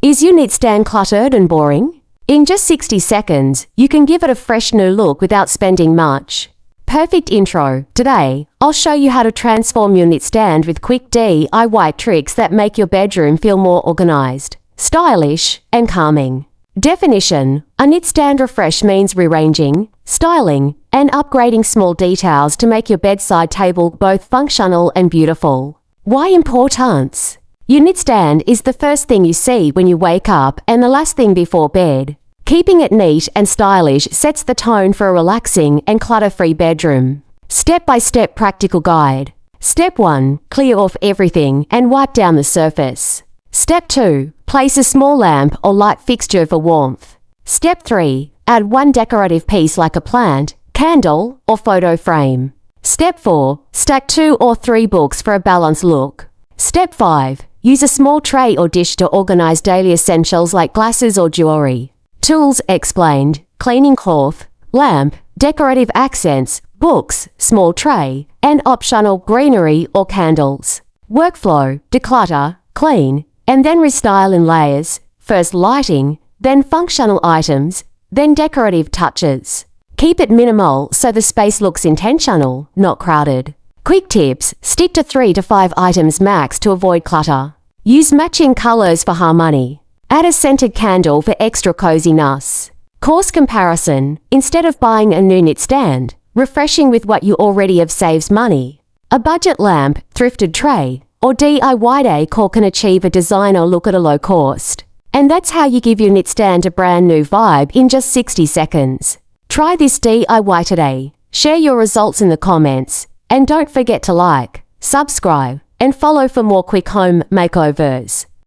Is your nightstand cluttered and boring? In just 60 seconds, you can give it a fresh new look without spending much. Perfect intro. Today, I'll show you how to transform your nightstand with quick DIY tricks that make your bedroom feel more organized, stylish, and calming. Definition: a nightstand refresh means rearranging, styling, and upgrading small details to make your bedside table both functional and beautiful. Why importance? Your nightstand is the first thing you see when you wake up and the last thing before bed. Keeping it neat and stylish sets the tone for a relaxing and clutter-free bedroom. Step-by-step practical guide. Step 1. Clear off everything and wipe down the surface. Step 2. Place a small lamp or light fixture for warmth. Step 3. Add one decorative piece like a plant, candle, or photo frame. Step 4. Stack 2 or 3 books for a balanced look. Step 5. Use a small tray or dish to organize daily essentials like glasses or jewelry. Tools explained: cleaning cloth, lamp, decorative accents, books, small tray, and optional greenery or candles. Workflow: declutter, clean, and then restyle in layers. First lighting, then functional items, then decorative touches. Keep it minimal so the space looks intentional, not crowded. Quick tips: stick to 3 to 5 items max to avoid clutter. Use matching colors for harmony. Add a scented candle for extra coziness. Cost comparison: instead of buying a new nightstand, refreshing with what you already have saves money. A budget lamp, thrifted tray, or DIYHomeDecor can achieve a designer look at a low cost. And that's how you give your nightstand a brand new vibe in just 60 seconds. Try this DIY today. Share your results in the comments. And don't forget to like, subscribe, and follow for more quick home makeovers.